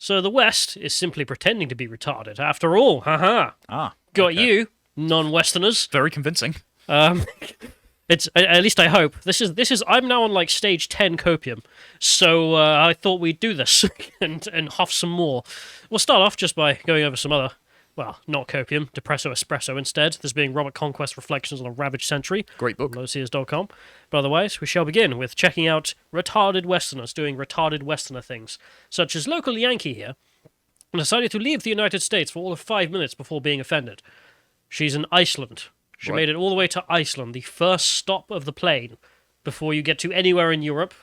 So the West is simply pretending to be retarded. After all, haha. Got okay. you, non-Westerners. Very convincing. It's at least I hope. This is. I'm now on like stage 10 copium, so I thought we'd do this and huff some more. We'll start off just by going over some other, well, not copium, depresso espresso instead. This being Robert Conquest Reflections on a Ravaged Century. Great book. Lotus.com. But otherwise, we shall begin with checking out retarded Westerners doing retarded Westerner things, such as local Yankee here decided to leave the United States for all of 5 minutes before being offended. She's in Iceland. She made it all the way to Iceland, the first stop of the plane before you get to anywhere in Europe.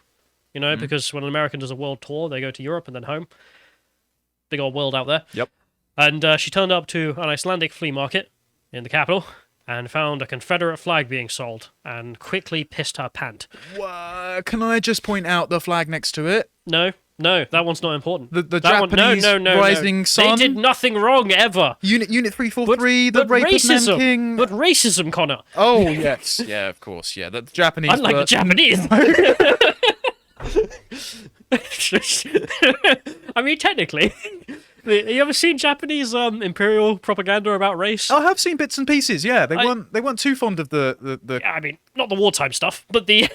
You know, because when an American does a world tour, they go to Europe and then home. Big old world out there. Yep. And she turned up to an Icelandic flea market in the capital and found a Confederate flag being sold and quickly pissed her pant. Can I just point out the flag next to it? No, that one's not important. The that Japanese rising sun? They did nothing wrong ever. Unit 343, the rape racism, of Nanking. But racism, Connor. Oh, yes. Yeah, of course. Yeah, the Japanese Unlike the Japanese. I mean, technically. You ever seen Japanese imperial propaganda about race? I have seen bits and pieces. Yeah, they weren't too fond of the. I mean, not the wartime stuff, but the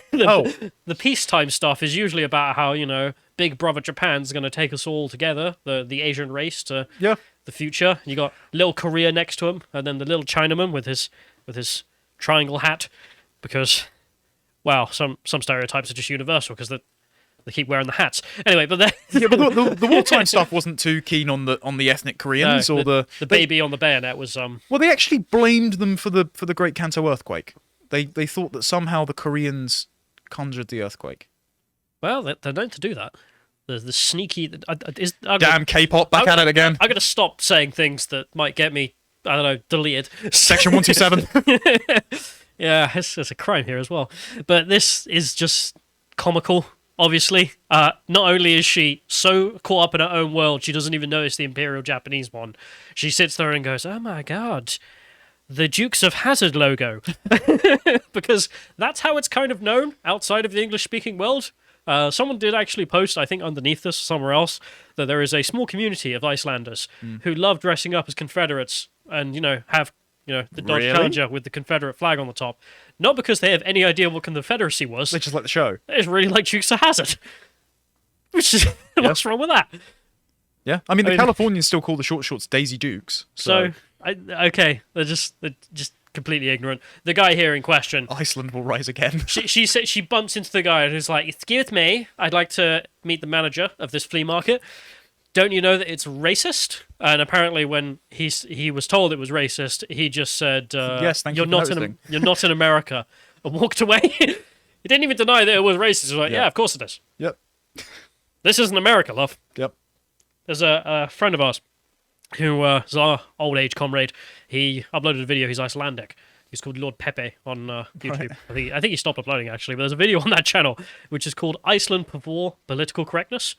peacetime stuff is usually about how, you know, Big Brother Japan's going to take us all together, the Asian race, to the future. You got little Korea next to him, and then the little Chinaman with his triangle hat, because, well, some stereotypes are just universal because they keep wearing the hats. Anyway, but the wartime stuff wasn't too keen on the ethnic Koreans or the baby on the bayonet was Well, they actually blamed them for the Great Kanto earthquake. They thought that somehow the Koreans conjured the earthquake. Well, they're known to do that. The sneaky... Damn K-pop, back at it again. I'm going to stop saying things that might get me, I don't know, deleted. Section 127. Yeah, it's a crime here as well. But this is just comical, obviously. Not only is she so caught up in her own world, she doesn't even notice the Imperial Japanese one. She sits there and goes, oh my god, the Dukes of Hazzard logo. Because that's how it's kind of known outside of the English-speaking world. Someone did actually post, I think underneath this or somewhere else, that there is a small community of Icelanders who love dressing up as Confederates and, have, the Dodge Challenger with the Confederate flag on the top. Not because they have any idea what Confederacy was. They just like the show. They just really like Dukes of Hazzard. Which is, what's wrong with that? Yeah, I mean, Californians still call the short shorts Daisy Dukes. So okay, they're just completely ignorant. The guy here in question, Iceland will rise again. she said she bumps into the guy and is like, "Excuse me, I'd like to meet the manager of this flea market. Don't you know that it's racist?" And apparently, when he was told it was racist, he just said, "Yes, thank you're you not for noticing." You're not in America," and walked away. He didn't even deny that it was racist. He was like, "Yeah, of course it is. Yep. This isn't America, love." Yep. There's a friend of ours who is our old age comrade. He uploaded a video. He's Icelandic. He's called Lord Pepe on YouTube. Right. I think he stopped uploading, actually, but there's a video on that channel which is called Iceland Before Political Correctness.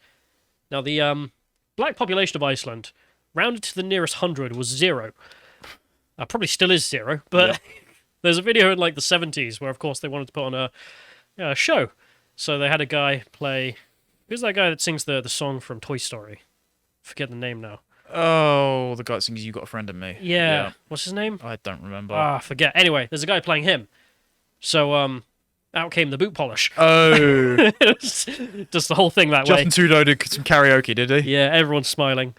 Now, the black population of Iceland, rounded to the nearest 100, was 0. Probably still is 0, but there's a video in, like, the 70s where, of course, they wanted to put on a show. So they had a guy play... Who's that guy that sings the song from Toy Story? Forget the name now. Oh, the guy that sings You Got a Friend in Me. Yeah. What's his name? I don't remember. Forget. Anyway, there's a guy playing him. So, out came the boot polish. Oh. Just the whole thing that way. Justin Trudeau did some karaoke, did he? Yeah, everyone's smiling.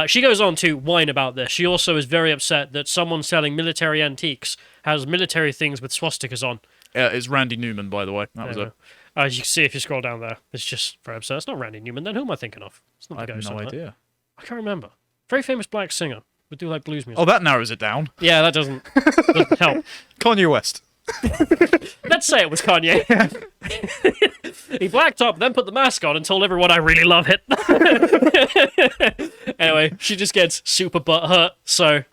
She goes on to whine about this. She also is very upset that someone selling military antiques has military things with swastikas on. It's Randy Newman, by the way. That was it. As you can see if you scroll down there, it's just very upset. It's not Randy Newman. Then who am I thinking of? It's not I have no idea. I can't remember. Very famous black singer. Would do like blues music. Oh, that narrows it down. Yeah, that doesn't help. Kanye West. Let's say it was Kanye. He blacked up, then put the mask on and told everyone I really love it. Anyway, she just gets super butthurt. So,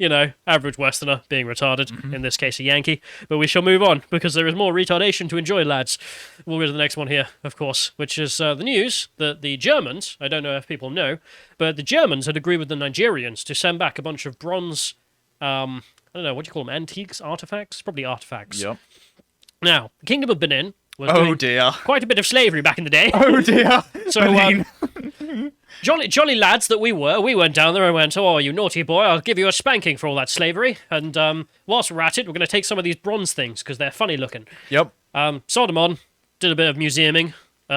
average Westerner being retarded, in this case a Yankee. But we shall move on, because there is more retardation to enjoy, lads. We'll go to the next one here, of course, which is the news that the Germans, I don't know if people know, but the Germans had agreed with the Nigerians to send back a bunch of bronze, I don't know, what do you call them, antiques, artifacts? Probably artifacts. Yep. Now, the Kingdom of Benin was doing dear. quite a bit of slavery back in the day. Oh dear. So, Jolly lads that we went down there and went, oh, you naughty boy, I'll give you a spanking for all that slavery. And whilst we're at it, we're going to take some of these bronze things because they're funny looking. Yep. Sold them on, did a bit of museuming.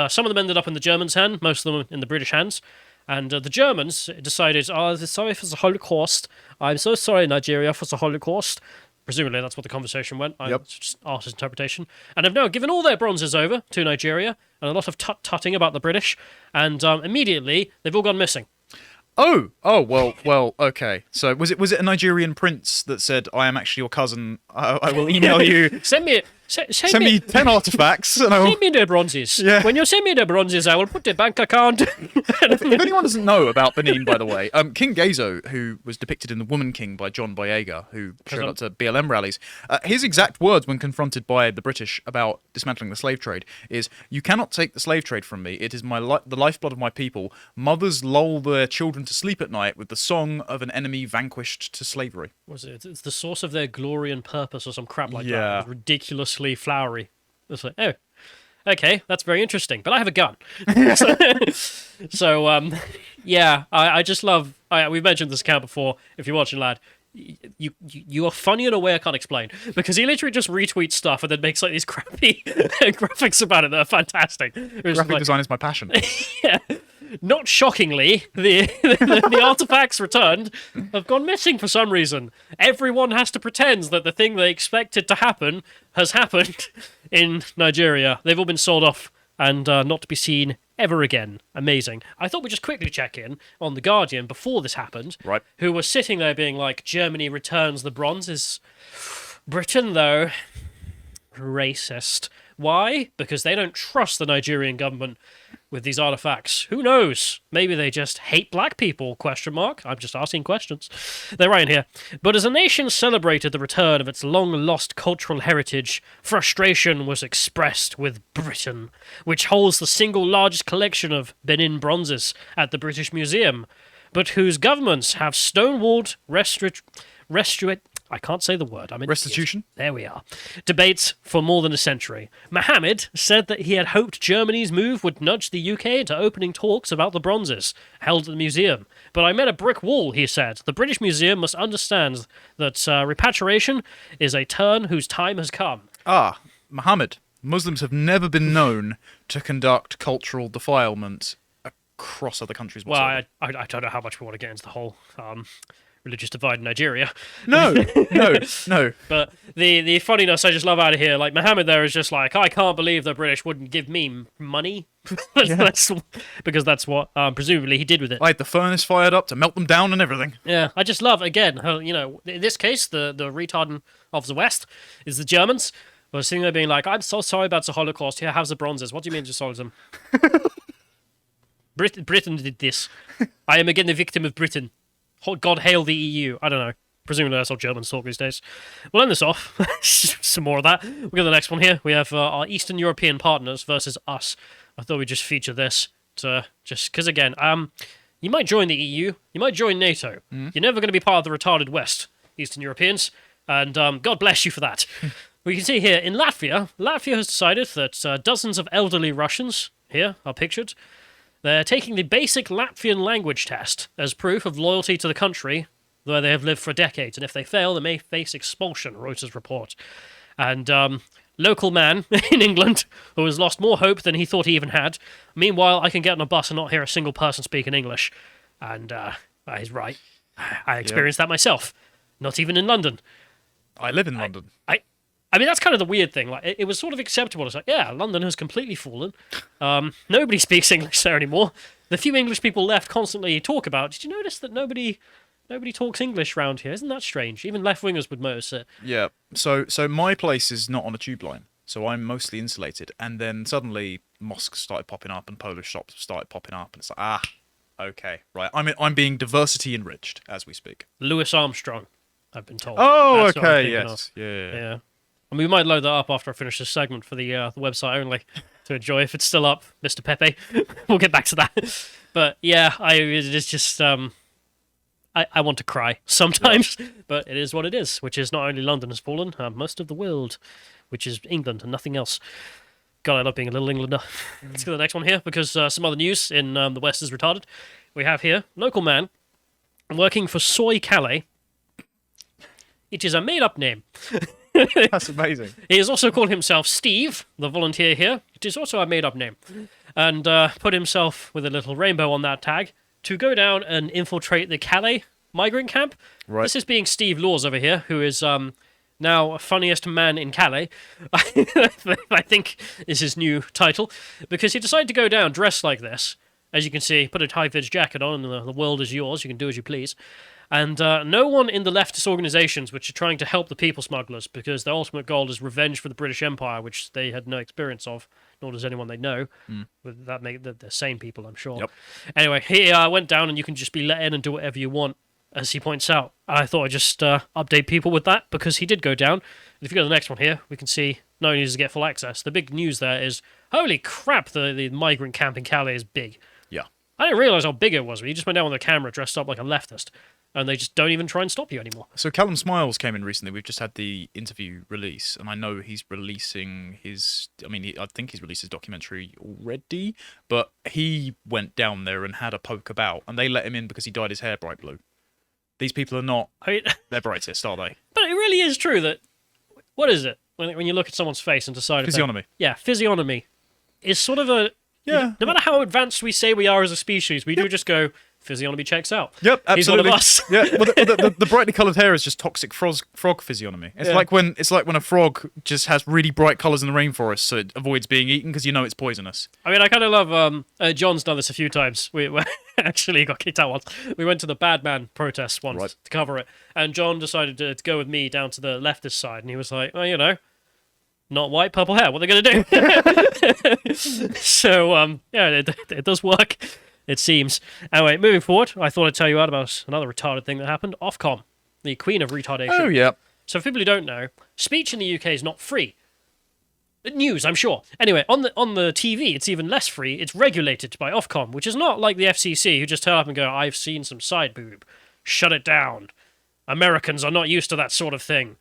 Some of them ended up in the Germans' hand, most of them in the British hands. And the Germans decided, sorry for the Holocaust. I'm so sorry, Nigeria, for the Holocaust. Presumably that's what the conversation went. Yep. Just artist interpretation. And have now given all their bronzes over to Nigeria, and a lot of tut-tutting about the British, and immediately they've all gone missing. Oh, well, okay. So was it a Nigerian prince that said, "I am actually your cousin. I will email you. Send me 10 artifacts, and I will." Send me the bronzes. Yeah. When you send me the bronzes, I will put the bank account. If anyone doesn't know about Benin, by the way, King Gezo, who was depicted in The Woman King by John Boyega, who showed up to BLM rallies, his exact words when confronted by the British about dismantling the slave trade is, "You cannot take the slave trade from me. It is the lifeblood of my people. Mothers lull their children to sleep at night with the song of an enemy vanquished to slavery." Was it? It's the source of their glory and purpose, or some crap like that. Yeah. It was ridiculously flowery. It's like, oh, okay, that's very interesting. But I have a gun. So, yeah, I just love. We've mentioned this account before. If you're watching, lad, you are funny in a way I can't explain, because he literally just retweets stuff and then makes like these crappy graphics about it that are fantastic. Graphic design is my passion. Yeah. Not shockingly, the artifacts returned have gone missing for some reason. Everyone has to pretend that the thing they expected to happen has happened in Nigeria. They've all been sold off and not to be seen ever again. Amazing. I thought we'd just quickly check in on The Guardian before this happened, Right. who was sitting there being like, Germany returns the bronzes. Britain, though, racist. Why? Because they don't trust the Nigerian government with these artifacts. Who knows? Maybe they just hate black people, ? I'm just asking questions. They're right in here. But as a nation celebrated the return of its long-lost cultural heritage, frustration was expressed with Britain, which holds the single largest collection of Benin bronzes at the British Museum, but whose governments have stonewalled I can't say the word. Restitution? There we are. Debates for more than a century. Mohammed said that he had hoped Germany's move would nudge the UK into opening talks about the bronzes held at the museum. But I met a brick wall, he said. The British Museum must understand that repatriation is a turn whose time has come. Muhammad. Muslims have never been known to conduct cultural defilement across other countries. Well, I don't know how much we want to get into the whole religious divide in Nigeria. No. But the funniness I just love out of here, like Mohammed there is just like, I can't believe the British wouldn't give me money. Because that's what presumably he did with it. I had the furnace fired up to melt them down and everything. Yeah, I just love, again, how, in this case, the retardant of the West is the Germans. Who are sitting there being like, I'm so sorry about the Holocaust. Here, have the bronzes. What do you mean you sold them? Britain did this. I am again the victim of Britain. God hail the EU. I don't know. Presumably that's how Germans talk these days. We'll end this off. Some more of that. We'll go to the next one here. We have our Eastern European partners versus us. I thought we'd just feature this just because, again, you might join the EU, you might join NATO. You're never going to be part of the retarded West, Eastern Europeans, and God bless you for that. We can see here in Latvia has decided that dozens of elderly Russians here are pictured. They're taking the basic Latvian language test as proof of loyalty to the country where they have lived for decades, and if they fail, they may face expulsion, Reuters report. And local man in England who has lost more hope than he thought he even had. Meanwhile, I can get on a bus and not hear a single person speaking English. And he's right. I experienced that myself. Not even in London. I live in London. I mean, that's kind of the weird thing. Like, it was sort of acceptable. It's like, yeah, London has completely fallen. Nobody speaks English there anymore. The few English people left constantly talk about. Did you notice that nobody talks English round here? Isn't that strange? Even left-wingers would notice it. Yeah. So my place is not on a tube line, so I'm mostly insulated. And then suddenly mosques started popping up and Polish shops started popping up, and it's like, okay, right. I'm being diversity enriched as we speak. Louis Armstrong, I've been told. Oh, That's what I'm okay, thinking yes, of. yeah. And we might load that up after I finish this segment for the website only to enjoy. If it's still up, Mr. Pepe, we'll get back to that. But yeah, it's just I want to cry sometimes, but it is what it is. Which is not only London has fallen, most of the world, which is England and nothing else. God, I love being a little Englander. Let's go to the next one here, because some other news in the West is retarded. We have here, local man working for Soy Calais. It is a made-up name. That's amazing. He has also called himself Steve, the volunteer here. It is also a made-up name. And put himself with a little rainbow on that tag to go down and infiltrate the Calais migrant camp. Right. This is being Steve Laws over here, who is now funniest man in Calais. I think is his new title, because he decided to go down dressed like this. As you can see, put a high-vis jacket on, and the world is yours. You can do as you please. And no one in the leftist organisations which are trying to help the people smugglers, because their ultimate goal is revenge for the British Empire, which they had no experience of, nor does anyone they know. Would that make they're sane people, I'm sure. Yep. Anyway, he went down, and you can just be let in and do whatever you want, as he points out. I thought I'd just update people with that, because he did go down. And if you go to the next one here, we can see not only does he get full access, the big news there is, holy crap, the migrant camp in Calais is big. Yeah. I didn't realise how big it was. You just went down with a camera dressed up like a leftist, and they just don't even try and stop you anymore. So Callum Smiles came in recently. We've just had the interview release, and I know he's releasing his... I think he's released his documentary already, but he went down there and had a poke about, and they let him in because he dyed his hair bright blue. These people are not their brightest, are they? But it really is true that... What is it? When you look at someone's face and decide... Physiognomy. Physiognomy is sort of a... Yeah. No matter how advanced we say we are as a species, we do just go... Physiognomy checks out. Yep, absolutely. He's one of us. Yeah, well, the brightly coloured hair is just toxic frog physiognomy. It's like when a frog just has really bright colours in the rainforest, so it avoids being eaten because you know it's poisonous. I mean, I kind of love. John's done this a few times. We actually got kicked out once. We went to the Bad Man protest once to cover it, and John decided to go with me down to the leftist side, and he was like, "Well, not white, purple hair. What are they going to do?" So, it does work. It seems. Anyway, moving forward, I thought I'd tell you about another retarded thing that happened. Ofcom, the queen of retardation. Oh, yeah. So for people who don't know, speech in the UK is not free. News, I'm sure. Anyway, on the TV, it's even less free. It's regulated by Ofcom, which is not like the FCC, who just turn up and go, "I've seen some side boob. Shut it down. Americans are not used to that sort of thing."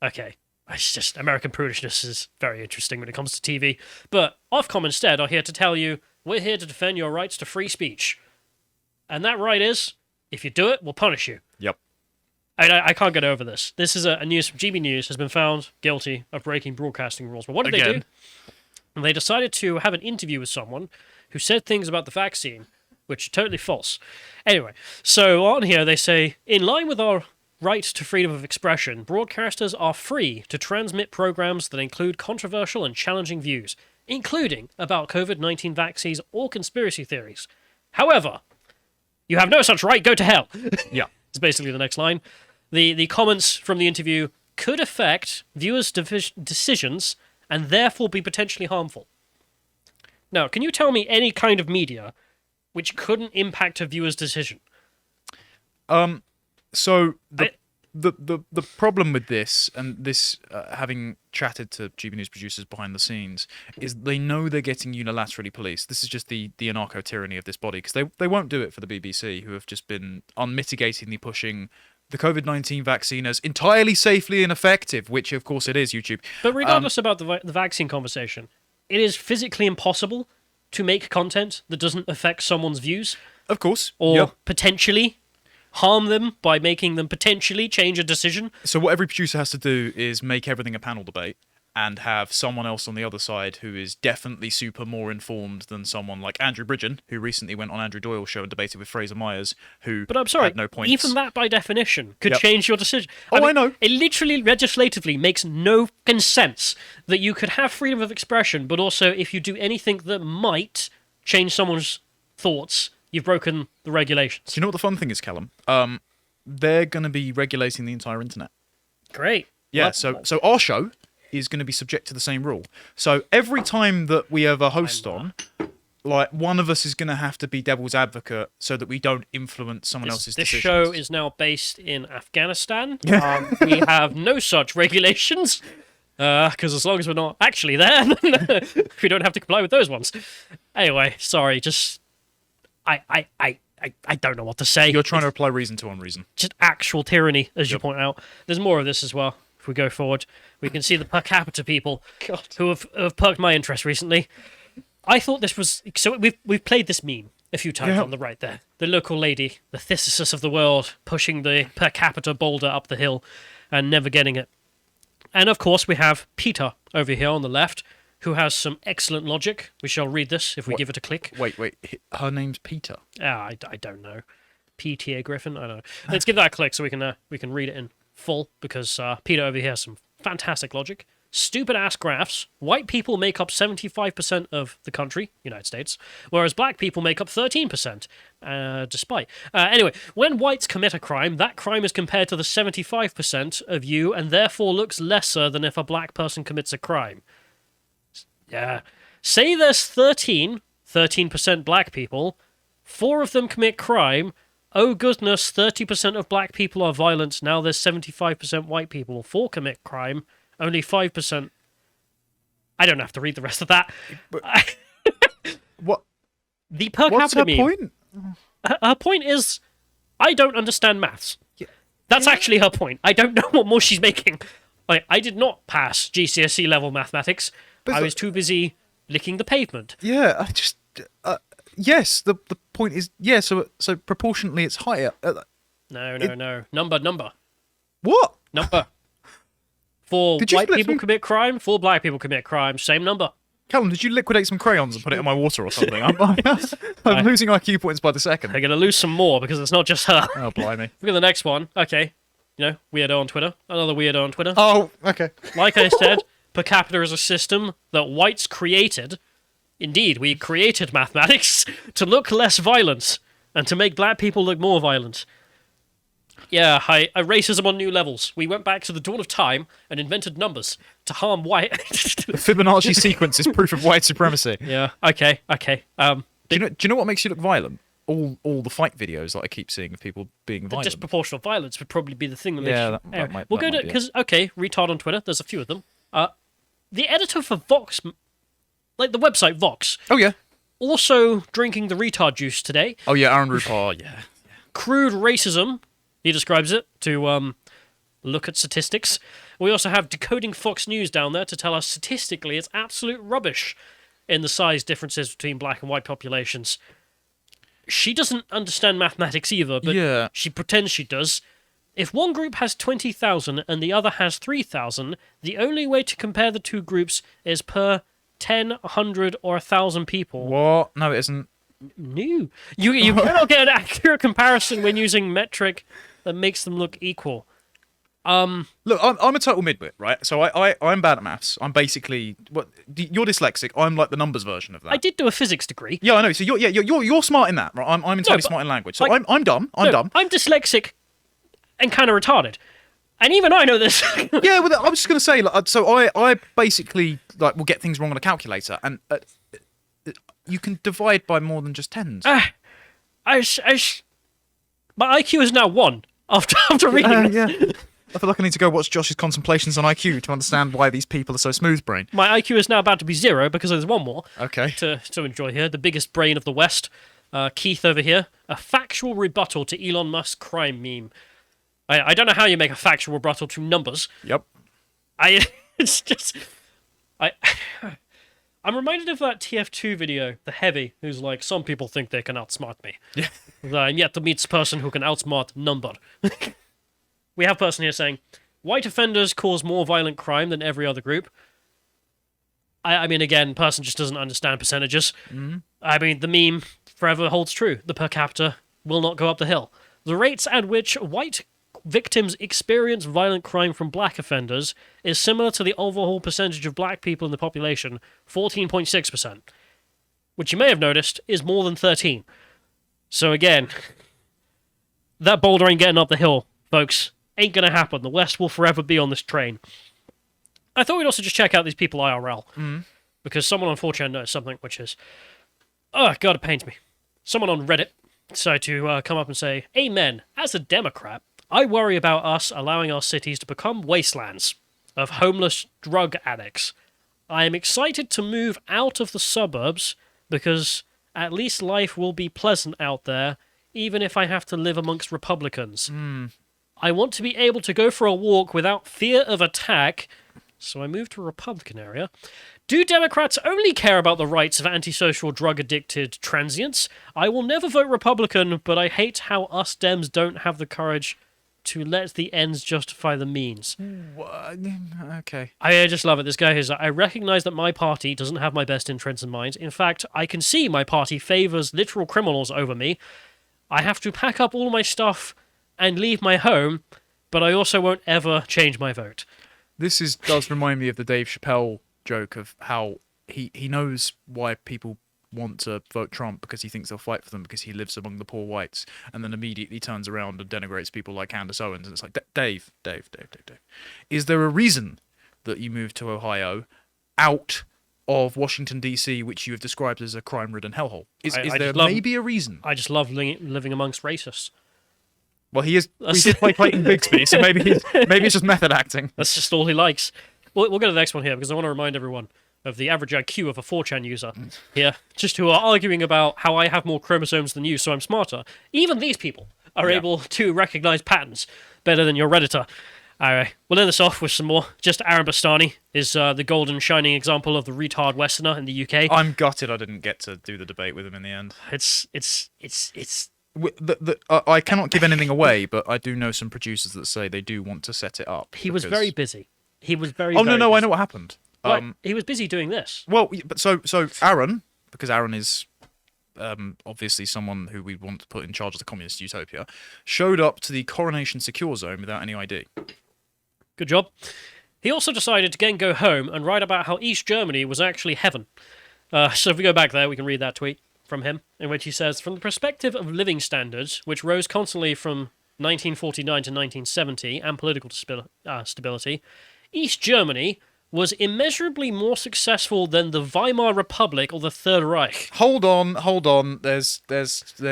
Okay. It's just American prudishness is very interesting when it comes to TV. But Ofcom instead are here to tell you, we're here to defend your rights to free speech. And that right is, if you do it, we'll punish you. Yep. I can't get over this. This is a news from GB News has been found guilty of breaking broadcasting rules. But what did they do? And they decided to have an interview with someone who said things about the vaccine, which are totally false. Anyway, so on here they say, in line with our right to freedom of expression, broadcasters are free to transmit programs that include controversial and challenging views, including about COVID-19 vaccines or conspiracy theories. However, you have no such right, go to hell. Yeah. It's basically the next line. The comments from the interview could affect viewers' decisions and therefore be potentially harmful. Now, can you tell me any kind of media which couldn't impact a viewer's decision? So the problem with this, and this having chatted to GB News producers behind the scenes, is they know they're getting unilaterally policed. This is just the anarcho-tyranny of this body, because they won't do it for the BBC, who have just been unmitigatingly pushing the COVID-19 vaccine as entirely safely and effective, which of course it is, YouTube. But regardless about the vaccine conversation, it is physically impossible to make content that doesn't affect someone's views. Of course. Or potentially harm them by making them potentially change a decision. So what every producer has to do is make everything a panel debate and have someone else on the other side who is definitely super more informed than someone like Andrew Bridgen, who recently went on Andrew Doyle's show and debated with Fraser Myers, who But I'm sorry, had no points. Even that by definition could change your decision. I know. It literally legislatively makes no fucking sense that you could have freedom of expression, but also if you do anything that might change someone's thoughts, you've broken the regulations. Do you know what the fun thing is, Callum? They're going to be regulating the entire internet. Great. Yeah, so our show is going to be subject to the same rule. So every time that we have a host on, like, one of us is going to have to be devil's advocate so that we don't influence someone else's This decisions. show is now based in Afghanistan. We have no such regulations. Because as long as we're not actually there, we don't have to comply with those ones. Anyway, sorry, just... I don't know what to say. You're trying to apply reason to unreason. Just actual tyranny, as you point out. There's more of this as well. if we go forward, we can see the per capita people who have perked my interest recently. I thought this was... So we've played this meme a few times on the right there. The local lady, the Theseus of the world, pushing the per capita boulder up the hill and never getting it. And of course, we have Peter over here on the left, who has some excellent logic. We shall read this if we give it a click. Wait. Her name's Peter. I don't know. P.T.A. Griffin? I don't know. Let's give that a click so we can read it in full, because Peter over here has some fantastic logic. Stupid ass graphs. White people make up 75% of the country, United States, whereas black people make up 13%. Despite. Anyway, when whites commit a crime, that crime is compared to the 75% of you and therefore looks lesser than if a black person commits a crime. Yeah. Say there's 13% black people, 4 of them commit crime. Oh goodness, 30% of black people are violent. Now there's 75% white people. 4 commit crime. Only 5%. I don't have to read the rest of that. What? The per What's capita her meme. point? Her point is, I don't understand maths. Yeah. That's actually her point. I don't know what more she's making. I did not pass GCSE level mathematics. But I was too busy licking the pavement. Yeah, I just... yes, the point is... Yeah, so proportionately it's higher. No. Number. What? Number. 4 Did you white split people some- commit crime, 4 black people commit crime. Same number. Callum, did you liquidate some crayons and put it in my water or something? I'm losing IQ points by the second. I'm going to lose some more because it's not just her. Oh, blimey. Look at the next one. Okay. Weirdo on Twitter. Another weirdo on Twitter. Oh, okay. Like I said, per capita is a system that whites created. Indeed, we created mathematics to look less violent and to make black people look more violent. Yeah, racism on new levels. We went back to the dawn of time and invented numbers to harm white... The Fibonacci sequence is proof of white supremacy. Yeah, okay. Do you know what makes you look violent? All the fight videos that I keep seeing of people being violent. Disproportional violence would probably be the thing that makes you... that might... We'll that go might to... be it. Because, okay, retard on Twitter, there's a few of them. The editor for Vox... Like, the website Vox... Oh, yeah. Also drinking the retard juice today. Oh, yeah, Aaron Rupar, yeah. Crude racism, he describes it, to look at statistics. We also have Decoding Fox News down there to tell us statistically it's absolute rubbish in the size differences between black and white populations. She doesn't understand mathematics either, but Yeah. she pretends she does. If one group has 20,000 and the other has 3,000, the only way to compare the two groups is per 10, 100, or 1,000 people. What? No, it isn't. No. You cannot get an accurate comparison when using metric that makes them look equal. Look, I'm a total midwit, right? So I'm bad at maths. I'm basically... You're dyslexic. I'm like the numbers version of that. I did do a physics degree. Yeah, I know. So you're smart in that, right? I'm entirely but, smart in language. So like- I'm dumb. I'm dumb. I'm dyslexic and kind of retarded. And even I know this. Yeah, well, I was just going to say, like, so I basically like will get things wrong on a calculator, and you can divide by more than just tens. My IQ is now 1 after reading this. Yeah. I feel like I need to go watch Josh's Contemplations on IQ to understand why these people are so smooth-brained. My IQ is now about to be 0 because there's one more Okay. to enjoy here. The biggest brain of the West. Keith over here. A factual rebuttal to Elon Musk's crime meme. I don't know how you make a factual rebuttal to numbers. Yep. It's just... I'm reminded of that TF2 video, The Heavy, who's like, some people think they can outsmart me. Yeah. I'm yet to meet a person who can outsmart number. We have a person here saying, white offenders cause more violent crime than every other group. I mean, again, person just doesn't understand percentages. Mm-hmm. I mean, the meme forever holds true. The per capita will not go up the hill. The rates at which white victims experience violent crime from black offenders is similar to the overall percentage of black people in the population, 14.6%, which you may have noticed is more than 13. So again, that boulder ain't getting up the hill, folks. Ain't gonna happen. The West will forever be on this train. I thought we'd also just check out these people IRL, because someone on 4chan noticed something, which is, oh god, it pains me. Someone on Reddit decided to come up and say, Amen, as a Democrat, I worry about us allowing our cities to become wastelands of homeless drug addicts. I am excited to move out of the suburbs because at least life will be pleasant out there, even if I have to live amongst Republicans. I want to be able to go for a walk without fear of attack, so I moved to a Republican area. Do Democrats only care about the rights of antisocial, drug-addicted transients? I will never vote Republican, but I hate how us Dems don't have the courage to let the ends justify the means. Okay. I just love it. This guy is, I recognize that my party doesn't have my best interests in mind. In fact, I can see my party favors literal criminals over me. I have to pack up all my stuff and leave my home, but I also won't ever change my vote. This does remind me of the Dave Chappelle joke of how he knows why people want to vote Trump because he thinks they'll fight for them because he lives among the poor whites, and then immediately turns around and denigrates people like Candace Owens. And it's like, Dave. Is there a reason that you moved to Ohio out of Washington, D.C., which you have described as a crime-ridden hellhole? Is there maybe a reason? I just love living amongst racists. Well, we did play Clayton Bigsby, so maybe it's just method acting. That's just all he likes. We'll go to the next one here, because I want to remind everyone of the average IQ of a 4chan user here, just who are arguing about how I have more chromosomes than you, so I'm smarter. Even these people are able to recognize patterns better than your Redditor. Alright, we'll end this off with some more. Just Aaron Bastani is the golden shining example of the retard Westerner in the UK. I'm gutted I didn't get to do the debate with him in the end. I cannot give anything away, but I do know some producers that say they do want to set it up. He was very busy. He was very. Oh no, busy. I know what happened. He was busy doing this. Well, but so Aaron, because Aaron is obviously someone who we want to put in charge of the communist utopia, showed up to the Coronation Secure Zone without any ID. Good job. He also decided to again go home and write about how East Germany was actually heaven. So if we go back there, we can read that tweet from him, in which he says, from the perspective of living standards, which rose constantly from 1949 to 1970, and political stability, East Germany was immeasurably more successful than the Weimar Republic or the Third Reich. Hold on. There's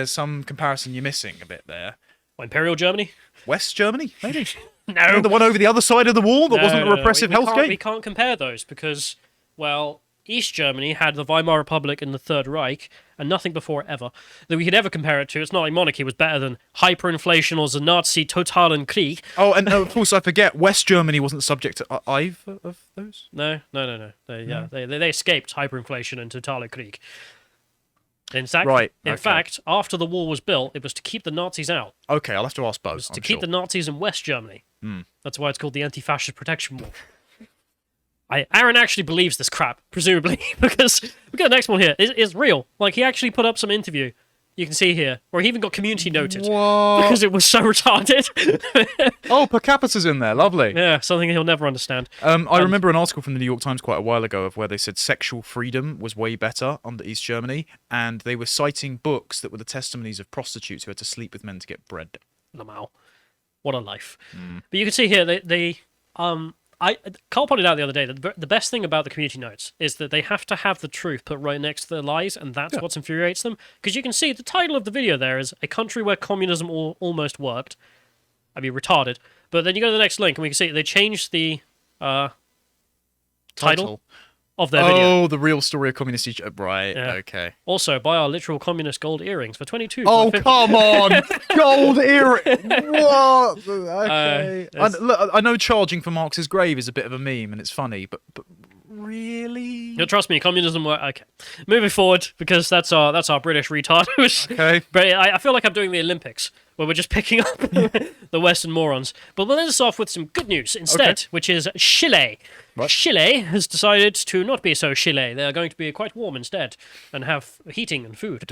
some comparison you're missing a bit there. Imperial Germany? West Germany, maybe? No. The one over the other side of the wall that wasn't a repressive hellscape? We can't compare those because, well, East Germany had the Weimar Republic and the Third Reich, and nothing before ever that we could ever compare it to. It's not like monarchy was better than hyperinflation or the Nazi Totalen Krieg. Oh, and of course I forget, West Germany wasn't subject to either of those? No. They escaped hyperinflation and Totalen Krieg. In fact, after the wall was built, it was to keep the Nazis out. Okay, I'll have to ask both. It was to keep the Nazis in West Germany. That's why it's called the Anti-Fascist Protection Wall. Aaron actually believes this crap, presumably, because we got the next one here. It's real. Like, he actually put up some interview, you can see here, where he even got community noted. What? Because it was so retarded. Oh, per capita's in there. Lovely. Yeah, something he'll never understand. I remember an article from the New York Times quite a while ago of where they said sexual freedom was way better under East Germany, and they were citing books that were the testimonies of prostitutes who had to sleep with men to get bread. Lamau. What a life. But you can see here, Carl pointed out the other day that the best thing about the community notes is that they have to have the truth put right next to their lies, and that's what infuriates them. Because you can see the title of the video there is A Country Where Communism Almost Worked. I mean, retarded. But then you go to the next link, and we can see they changed the title of their video. Oh, the real story of communist Egypt. Right, okay. Also, buy our literal communist gold earrings for $22. Oh, come on! Gold earrings! What? Okay. I know charging for Marx's grave is a bit of a meme, and it's funny, but really? No, trust me, communism works. Okay. Moving forward, because that's our British retard. Okay. But I feel like I'm doing the Olympics, where we're just picking up the Western morons. But we'll end this off with some good news instead, which is Chile. What? Chile has decided to not be so Chile. They're going to be quite warm instead and have heating and food.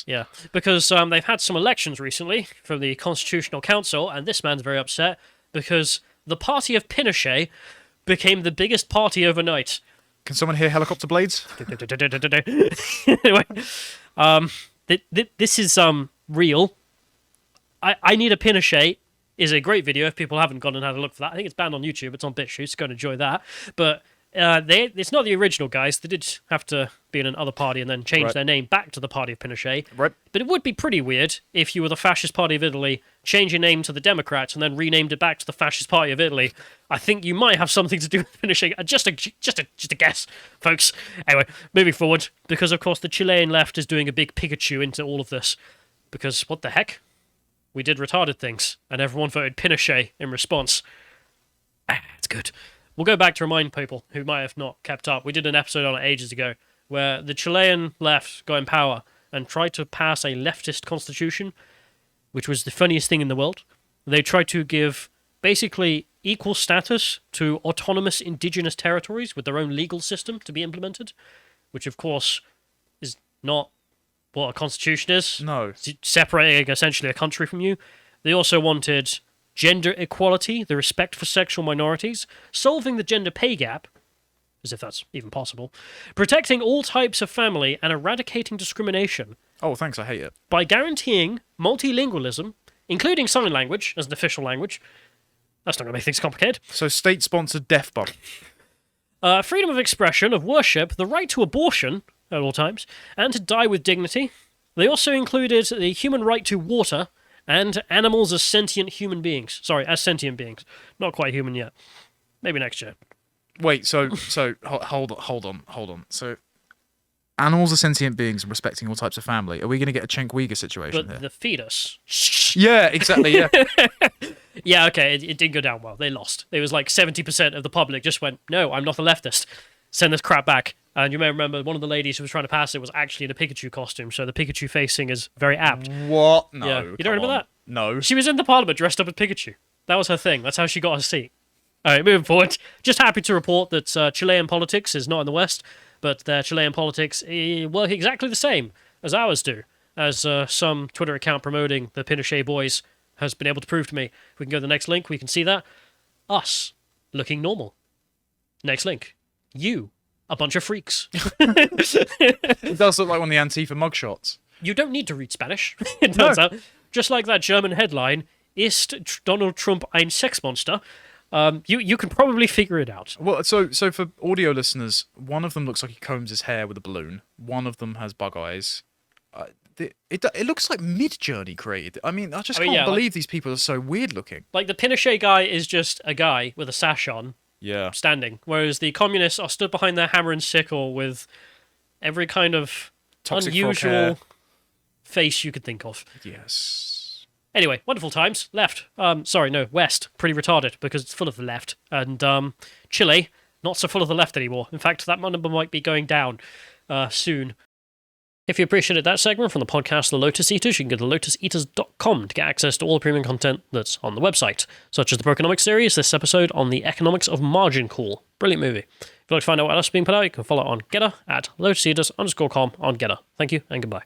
Yeah, because they've had some elections recently from the Constitutional Council, and this man's very upset because the party of Pinochet became the biggest party overnight. Can someone hear helicopter blades? Anyway, this is real. I Need a Pinochet is a great video if people haven't gone and had a look for that. I think it's banned on YouTube. It's on BitChute, so go and enjoy that. But it's not the original guys. They did have to be in another party and then change their name back to the party of Pinochet. Right. But it would be pretty weird if you were the Fascist Party of Italy, change your name to the Democrats, and then renamed it back to the Fascist Party of Italy. I think you might have something to do with Pinochet. Just a guess, folks. Anyway, moving forward, because of course the Chilean left is doing a big Pikachu into all of this. Because what the heck? we did retarded things, and everyone voted Pinochet in response. It's good. We'll go back to remind people who might have not kept up. We did an episode on it ages ago, where the Chilean left got in power and tried to pass a leftist constitution, which was the funniest thing in the world. They tried to give basically equal status to autonomous indigenous territories with their own legal system to be implemented, which of course is not what a constitution is. No. It's separating essentially a country from you. They also wanted gender equality, the respect for sexual minorities, solving the gender pay gap, as if that's even possible, protecting all types of family, and eradicating discrimination. Oh, thanks, I hate it. By guaranteeing multilingualism, including sign language as an official language. That's not going to make things complicated. So state-sponsored death bomb. Freedom of expression, of worship, the right to abortion at all times, and to die with dignity. They also included the human right to water and animals as sentient human beings. Sorry, as sentient beings. Not quite human yet. Maybe next year. Wait, so hold on. So animals are sentient beings and respecting all types of family. Are we going to get a Cenk Uyghur situation But here? the fetus. Yeah, exactly, yeah. Yeah, okay, it didn't go down well. They lost. It was like 70% of the public just went, no, I'm not a leftist. Send this crap back. And you may remember one of the ladies who was trying to pass it was actually in a Pikachu costume, so the Pikachu facing is very apt. What? No. Yeah. You don't remember that? No. She was in the parliament dressed up as Pikachu. That was her thing. That's how she got her seat. All right, moving forward. Just happy to report that Chilean politics is not in the West, but their Chilean politics work exactly the same as ours do, as some Twitter account promoting the Pinochet boys has been able to prove to me. If we can go to the next link, we can see that. Us, looking normal. Next link. You, a bunch of freaks. It does look like one of the Antifa mugshots. You don't need to read Spanish, it turns out. Just like that German headline, Ist Donald Trump ein Sexmonster? You can probably figure it out. Well, so for audio listeners, one of them looks like he combs his hair with a balloon. One of them has bug eyes. It looks like Mid-Journey created. I mean, I just can't believe these people are so weird looking. Like, the Pinochet guy is just a guy with a sash on, Yeah. standing, whereas the communists are stood behind their hammer and sickle with every kind of Toxic frog hair. unusual face you could think of. Yes. Anyway, wonderful times. Left. West. Pretty retarded because it's full of the left. And Chile, not so full of the left anymore. In fact, that number might be going down soon. If you appreciated that segment from the podcast The Lotus Eaters, you can go to lotuseaters.com to get access to all the premium content that's on the website, such as the Brokenomics series, this episode on the economics of margin call. Brilliant movie. If you'd like to find out what else is being put out, you can follow on Getter at lotuseaters_com on Getter. Thank you and goodbye.